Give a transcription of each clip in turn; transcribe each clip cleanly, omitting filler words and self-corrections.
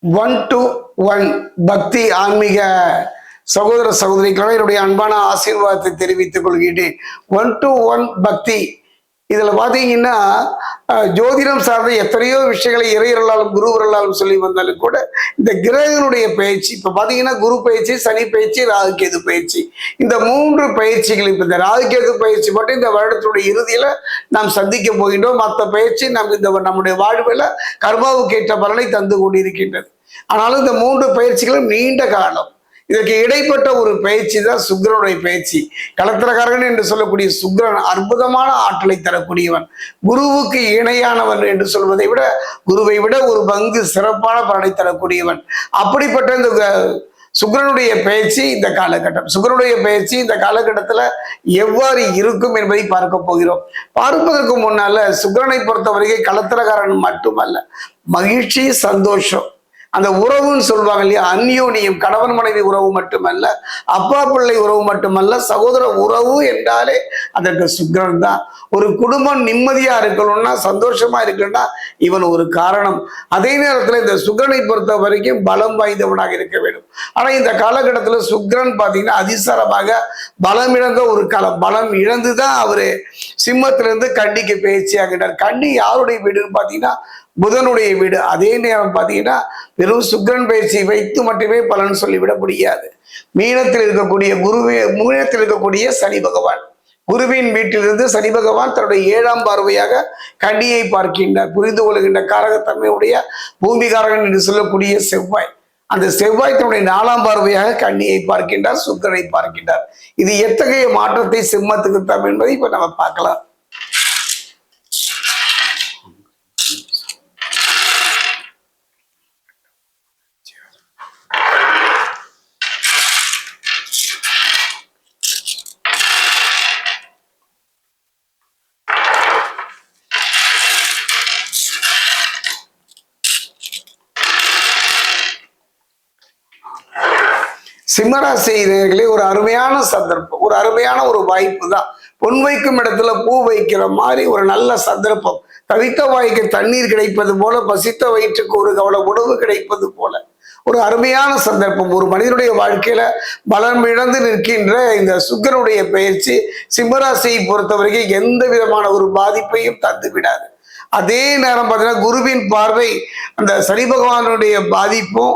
1-to-1 பக்தி ஆன்மீக சகோதர சகோதரிகளும் என்னுடைய அன்பான ஆசீர்வாதத்தை தெரிவித்துக் கொள்கிறேன். 1-to-1 பக்தி இதுல பாத்தீங்கன்னா ஜோதிடம் சார்ந்த எத்தனையோ விஷயங்களை இறையர்களாலும் குருவர்களாலும் சொல்லி வந்தாலும் கூட இந்த கிரகங்களுடைய பயிற்சி இப்ப பாத்தீங்கன்னா குரு பயிற்சி, சனி பயிற்சி, ராகுகேது பயிற்சி, இந்த 3 பயிற்சிகள் இப்ப இந்த ராகுகேது பயிற்சி மட்டும் இந்த வருடத்துடைய இறுதியில நாம் சந்திக்க போகின்றோம். மற்ற பயிற்சி நம்முடைய வாழ்வில் கர்மாவுக்கு ஏற்ற பலனை தந்து கொண்டிருக்கின்றது. ஆனாலும் இந்த 3 பயிற்சிகளும் நீண்ட காலம். இதற்கு இடைப்பட்ட ஒரு பயிற்சி தான் சுக்கிரனுடைய பயிற்சி. களத்திரகாரகன் என்று சொல்லக்கூடிய சுக்கிரன் அற்புதமான ஆற்றலை தரக்கூடியவன், குருவுக்கு இணையானவன் என்று சொல்வதை விட குருவை விட ஒரு பங்கு சிறப்பான பலனை தரக்கூடியவன். அப்படிப்பட்ட இந்த சுக்கிரனுடைய பயிற்சி இந்த காலகட்டம், சுக்கிரனுடைய பயிற்சி இந்த காலகட்டத்துல எவ்வாறு இருக்கும் என்பதை பார்க்க போகிறோம். பார்ப்பதற்கு முன்னால சுக்கிரனை பொறுத்தவரைக்கும் களத்திரகாரன் மட்டுமல்ல, மகிழ்ச்சி, சந்தோஷம், அந்த உறவுன்னு சொல்லுவாங்க இல்லையா, அந்யோனியம், கணவன் மனைவி உறவு மட்டுமல்ல, அப்பா பிள்ளை உறவு மட்டுமல்ல, சகோதர உறவு என்றாலே அதற்கு சுக்கிரன் தான். ஒரு குடும்பம் நிம்மதியா இருக்கணும்னா, சந்தோஷமா இருக்கணும்னா இவன் ஒரு காரணம். அதே நேரத்துல இந்த சுக்கிரனை பொறுத்த வரைக்கும் பலம் வாய்ந்தவனாக இருக்க வேண்டும். ஆனா இந்த காலகட்டத்துல சுக்கிரன் பாத்தீங்கன்னா அதிசாரமாக பலம் இழந்த ஒரு காலம். பலம் இழந்துதான் அவரு சிம்மத்திலிருந்து கன்னிக்கு பயிற்சி ஆகிட்டார். கன்னி யாருடைய வீடுன்னு பாத்தீங்கன்னா புதனுடைய வீடு. அதே நேரம் பார்த்தீங்கன்னா வெறும் சுக்கிரன் பயிற்சி வைத்து மட்டுமே பலன் சொல்லிவிட முடியாது. மீனத்தில் இருக்கக்கூடிய மீனத்தில் இருக்கக்கூடிய சனி பகவான், குருவின் வீட்டிலிருந்து சனி பகவான் தன்னுடைய 7ஆம் பார்வையாக கன்னியை பார்க்கின்றார். புரிந்து கொள்கின்ற காரகத்தன்மையுடைய பூமிகாரகன் என்று சொல்லக்கூடிய செவ்வாய், அந்த செவ்வாய் தன்னுடைய 4ஆம் பார்வையாக கன்னியை பார்க்கின்றார், சுக்கிரனை பார்க்கின்றார். இது எத்தகைய மாற்றத்தை சிம்மத்துக்கு தரும் என்பதை இப்ப நம்ம பார்க்கலாம். சிம்மராசியினர்களே, ஒரு அருமையான சந்தர்ப்பம், ஒரு அருமையான ஒரு வாய்ப்பு தான். பொன் வைக்கும் இடத்துல பூ வைக்கிற மாதிரி ஒரு நல்ல சந்தர்ப்பம். தவித்த வாய்க்கு தண்ணீர் கிடைப்பது போல, பசித்த வயிற்றுக்கு ஒரு கவலை உணவு கிடைப்பது போல ஒரு அருமையான சந்தர்ப்பம். ஒரு மனிதனுடைய வாழ்க்கையில பலம் இழந்து நிற்கின்ற இந்த சுக்கிரனுடைய பயிற்சி சிம்மராசியை பொறுத்தவரைக்கும் எந்த விதமான ஒரு பாதிப்பையும் தந்து விடாது. அதே நேரம் பார்த்தீங்கன்னா குருவின் பார்வை அந்த சனி பகவானுடைய பாதிப்பும்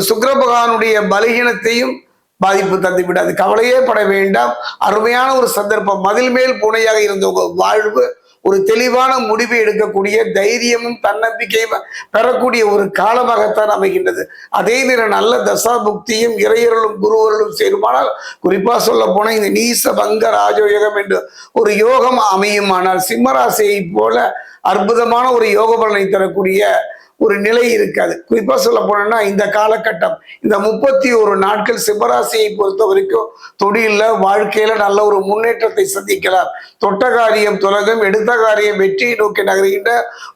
சுக்கிர பகவானுடைய பலகீனத்தையும் பாதிப்பு தந்து விடாது. கவலையே பட வேண்டாம். அருமையான ஒரு சந்தர்ப்பம். மதில் மேல் பூனையாக இருந்த உங்க வாழ்வு ஒரு தெளிவான முடிவை எடுக்கக்கூடிய தைரியமும் தன்னம்பிக்கையும் பெறக்கூடிய ஒரு காலமாகத்தான் அமைகின்றது. அதே நேரம் நல்ல தசா புக்தியும் இறையர்களும் குருவர்களும் சேருமானால், குறிப்பா சொல்ல போனா இந்த நீச பங்க ராஜயோகம் என்று ஒரு யோகம் அமையுமானால் சிம்மராசியை போல அற்புதமான ஒரு யோக பலனை தரக்கூடிய ஒரு நிலை இருக்காது. குறிப்பா சொல்ல போனோம்னா இந்த காலகட்டம், இந்த 31 நாட்கள் சிம்மராசியை பொறுத்த வரைக்கும் தொழில வாழ்க்கையில நல்ல ஒரு முன்னேற்றத்தை சந்திக்கலாம். தொட்ட காரியம் துலகம், எடுத்த காரியம் வெற்றியை நோக்கி நகர்கின்ற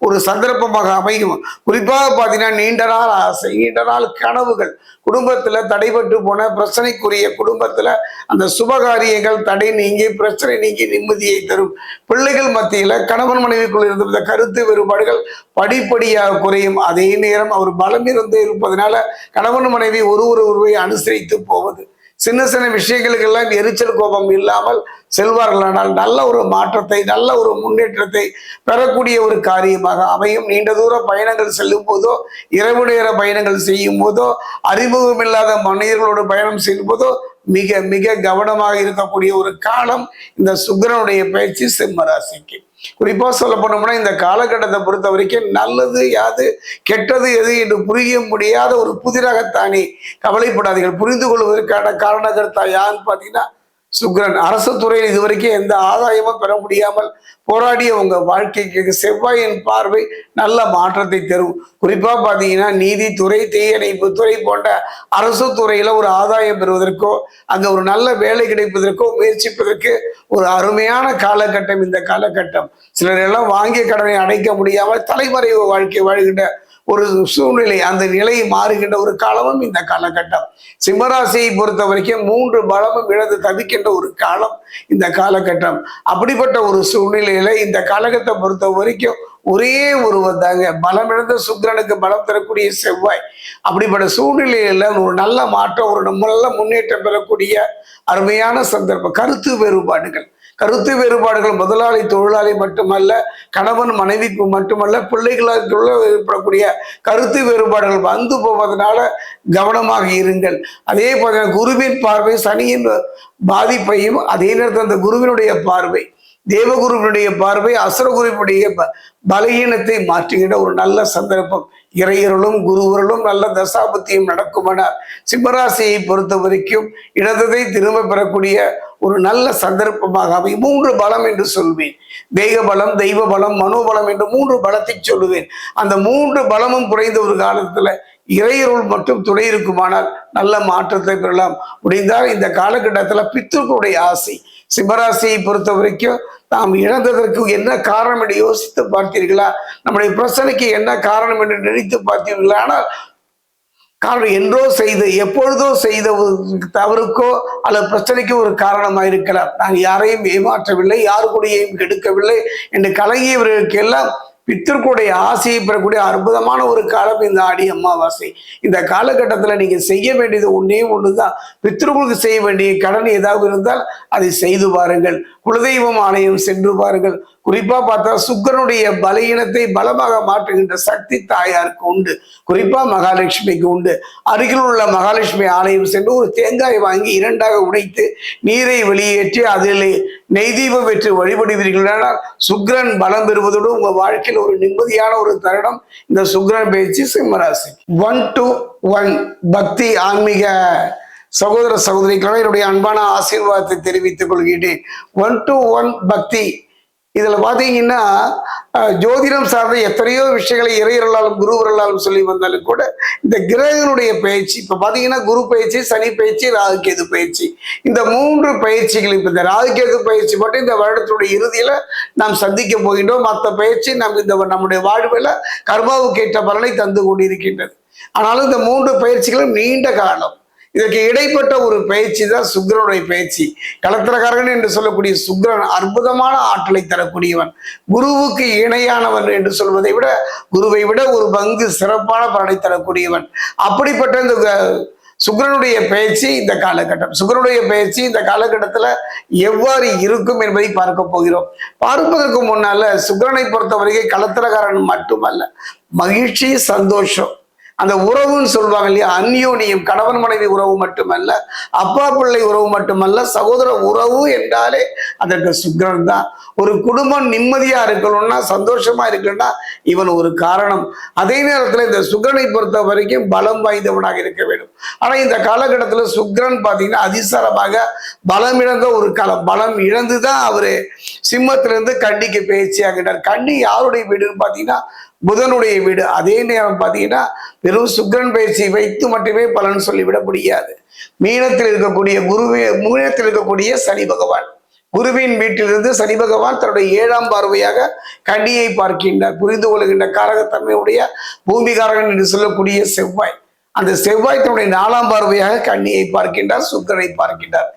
ஒரு சந்தர்ப்பமாக அமையும். குறிப்பாக பார்த்தீங்கன்னா நீண்ட நாள் ஆசை, நீண்ட நாள் கனவுகள், குடும்பத்துல தடைபட்டு போன பிரச்சனைக்குரிய குடும்பத்துல அந்த சுபகாரியங்கள் தடை நீங்கி பிரச்சனை நீங்கி நிம்மதியை தரும். பிள்ளைகள் மத்தியில கணவன் மனைவிக்குள் இருந்த கருத்து வேறுபாடுகள் படிப்படியாக குறையும். அதே நேரம் அவர் பலம் இருந்து இருப்பதனால கணவன் மனைவி ஒருவரை அனுசரித்து போவது, சின்ன சின்ன விஷயங்களுக்கெல்லாம் எரிச்சல் கோபம் இல்லாமல் செல்வார்களானால் நல்ல ஒரு மாற்றத்தை, நல்ல ஒரு முன்னேற்றத்தை பெறக்கூடிய ஒரு காரியமாக அமையும். நீண்ட தூர பயணங்கள் செல்லும் போதோ, இரவு நேர பயணங்கள் செய்யும் போதோ, அறிமுகம் இல்லாத மனிதர்களோடு பயணம் செய்யும் போதோ மிக மிக கவனமாக இருக்கக்கூடிய ஒரு காலம் இந்த சுக்கிரனுடைய பயிற்சி சிம்மராசிக்கு. குறிப்பா சொல்ல போனோம்னா இந்த காலகட்டத்தை பொறுத்த வரைக்கும் நல்லது யாது கெட்டது எது என்று புரிய முடியாத ஒரு புதிராகத்தானே. கவலைப்படாதீர்கள். புரிந்து கொள்வதற்கான காரணகர்த்தா யான்னு பாத்தீங்கன்னா சுக்கிரன். அரசு துறையில் இதுவரைக்கும் எந்த ஆதாயமும் பெற முடியாமல் போராடிய உங்க வாழ்க்கைக்கு செவ்வாயின் பார்வை நல்ல மாற்றத்தை தரும். குறிப்பா பாத்தீங்கன்னா நீதித்துறை, தீயணைப்பு துறை போன்ற அரசு துறையில ஒரு ஆதாயம் பெறுவதற்கோ, அங்க ஒரு நல்ல வேலை கிடைப்பதற்கோ முயற்சிப்பதற்கு ஒரு அருமையான காலகட்டம் இந்த காலகட்டம். சிலர் எல்லாம் வாங்கிய கடனை அடைக்க முடியாமல் தலைமறைவு வாழ்க்கை வாழ்கின்ற ஒரு சூழ்நிலை, அந்த நிலை மாறுகின்ற ஒரு காலமும் இந்த காலகட்டம். சிம்மராசியை பொறுத்த வரைக்கும் 3 பலமும் இழந்து தவிக்கின்ற ஒரு காலம் இந்த காலகட்டம். அப்படிப்பட்ட ஒரு சூழ்நிலையில இந்த காலகட்டத்தை பொறுத்த வரைக்கும் ஒரே ஒருவர் தாங்க. பலம் இழந்த சுக்கிரனுக்கு பலம் தரக்கூடிய செவ்வாய். அப்படிப்பட்ட சூழ்நிலையில ஒரு நல்ல மாற்றம், ஒரு நல்ல முன்னேற்றம் பெறக்கூடிய அருமையான சந்தர்ப்பம். கருத்து வேறுபாடுகள் முதலாளி தொழிலாளி மட்டுமல்ல, கணவன் மனைவிக்கு மட்டுமல்ல, பிள்ளைகளால் ஏற்படக்கூடிய கருத்து வேறுபாடுகள் வந்து போவதனால கவனமாக இருங்கள். அதே போல குருவின் பார்வை சனியின் பாதிப்பையும், அதே நேரத்தில் அந்த குருவினுடைய பார்வை, தேவகுருவினுடைய பார்வை அசுரகுருவினுடைய பலகீனத்தை மாற்றுகின்ற ஒரு நல்ல சந்தர்ப்பம். இறையருளும் குருவருளும் நல்ல தசாபத்தியும் நடக்குமானார் சிம்மராசியை பொறுத்த வரைக்கும் இடத்தை திரும்ப பெறக்கூடிய ஒரு நல்ல சந்தர்ப்பமாக அவை 3 பலம் என்று சொல்வேன். தேக பலம், தெய்வ பலம், மனோபலம் என்று 3 பலத்தை சொல்லுவேன். அந்த 3 பலமும் குறைந்த ஒரு காலத்துல இறையருள் மட்டும் துணை இருக்குமானால் நல்ல மாற்றத்தை பெறலாம். முடிந்தால் இந்த காலகட்டத்தில் பித்ருக்களுடைய ஆசை, சிம்மராசியை பொறுத்த வரைக்கும் நாம் இழந்ததற்கு என்ன காரணம் என்று யோசித்து பார்த்தீர்களா? நம்முடைய பிரச்சனைக்கு என்ன காரணம் என்று நினைத்து பார்த்தீர்களா? ஆனால் காரணம் என்றோ செய்த, எப்பொழுதோ செய்த தவறுக்கோ அல்லது பிரச்சனைக்கோ ஒரு காரணமாக இருக்கலாம். நான் யாரையும் ஏமாற்றவில்லை, யாரு கூடயும் கெடுக்கவில்லை என்று கலங்கியவர்களுக்கு எல்லாம் பித்தர்களுடைய ஆசையை பெறக்கூடிய அற்புதமான ஒரு காலம் இந்த ஆடி அமாவாசை. இந்த காலகட்டத்தில் நீங்க செய்ய வேண்டியது ஒன்னே ஒண்ணுதான். பித்தர்களுக்கு செய்ய வேண்டிய கடன் ஏதாவது இருந்தால் அதை செய்து பாருங்கள். குலதெய்வம் ஆலயம் சென்று பாருங்கள். குறிப்பா பார்த்தா சுக்கிரனுடைய பலகீனத்தை பலமாக மாற்றுகின்ற சக்தி தாயாருக்கு உண்டு. குறிப்பா மகாலட்சுமிக்கு உண்டு. அருகில் உள்ள மகாலட்சுமி ஆலயம் சென்று ஒரு தேங்காய் வாங்கி 2ஆக உடைத்து நீரை வெளியேற்றி அதில் நெய் தீபம் வெற்றி வழிபடுவீர்களானால் சுக்கிரன் பலம் பெறுவதோடு உங்க வாழ்க்கையில் ஒரு நிம்மதியான ஒரு தருணம் இந்த சுக்கிரன் பயிற்சி சிம்மராசி. 1 to 1 பக்தி ஆன்மீக சகோதர சகோதரிகளும் என்னுடைய அன்பான ஆசீர்வாதத்தை தெரிவித்துக் கொள்கிறேன். 1 to 1 பக்தி இதுல பாத்தீங்கன்னா ஜோதிடம் சார்ந்த எத்தனையோ விஷயங்களை இறையர்களாலும் குருவர்களாலும் சொல்லி வந்தாலும் கூட இந்த கிரகங்களுடைய பயிற்சி, இப்ப பாத்தீங்கன்னா குரு பயிற்சி, சனி பயிற்சி, ராகுகேது பயிற்சி, இந்த 3 பயிற்சிகள் இப்ப இந்த ராகுகேது பயிற்சி மட்டும் இந்த வருடத்துடைய இறுதியில நாம் சந்திக்க போகின்றோம். மற்ற பயிற்சி நம்முடைய வாழ்வில் கர்மாவுக்கு ஏற்ற பலனை தந்து கொண்டிருக்கின்றது. ஆனாலும் இந்த 3 பயிற்சிகளும் நீண்ட காலம். இதற்கு இடைப்பட்ட ஒரு பயிற்சி தான் சுக்கிரனுடைய பயிற்சி. கலத்திரகாரகன் என்று சொல்லக்கூடிய சுக்கிரன் அற்புதமான ஆற்றலை தரக்கூடியவன், குருவுக்கு இணையானவன் என்று சொல்வதை விட குருவை விட ஒரு பங்கு சிறப்பான பலனை தரக்கூடியவன். அப்படிப்பட்ட இந்த சுக்கிரனுடைய பயிற்சி இந்த காலகட்டம், சுக்கிரனுடைய பயிற்சி இந்த காலகட்டத்தில் எவ்வாறு இருக்கும் என்பதை பார்க்க போகிறோம். பார்ப்பதற்கு முன்னால சுக்கிரனை பொறுத்தவரைக்கும் கலத்திரகாரன் மட்டுமல்ல, மகிழ்ச்சி, சந்தோஷம், அந்த உறவுன்னு சொல்லுவாங்க இல்லையா, அந்யோனியம், கணவன் மனைவி உறவு மட்டுமல்ல, அப்பா பிள்ளை உறவு மட்டுமல்ல, சகோதர உறவு என்றாலே அதற்கு சுக்கிரன் தான். ஒரு குடும்பம் நிம்மதியா இருக்கணும்னா, சந்தோஷமா இருக்கணும்னா இவன் ஒரு காரணம். அதே நேரத்தில் இந்த சுக்கிரனை பொறுத்த வரைக்கும் பலம் வாய்ந்தவனாக இருக்க வேண்டும். ஆனா இந்த காலகட்டத்தில் சுக்கிரன் பார்த்தீங்கன்னா அதிசாரமாக பலம் இழந்த ஒரு காலம். பலம் இழந்துதான் அவரு சிம்மத்திலிருந்து கன்னிக்கு பயிற்சி ஆகிட்டார். கன்னி யாருடைய வீடுன்னு பார்த்தீங்கன்னா புதனுடைய வீடு. அதே நேரம் பார்த்தீங்கன்னா வெறும் சுக்கிரன் பயிற்சி வைத்து மட்டுமே பலன் சொல்லிவிட முடியாது. மீனத்தில் இருக்கக்கூடிய சனி பகவான், குருவின் வீட்டிலிருந்து சனி பகவான் தன்னுடைய 7ஆம் பார்வையாக கன்னியை பார்க்கின்றார். புரிந்து கொள்கின்ற காரகத்தன்மையுடைய பூமிகாரகன் என்று சொல்லக்கூடிய செவ்வாய், அந்த செவ்வாய் தன்னுடைய 4ஆம் பார்வையாக கன்னியை பார்க்கின்றார், சுக்கிரனை பார்க்கின்றார்.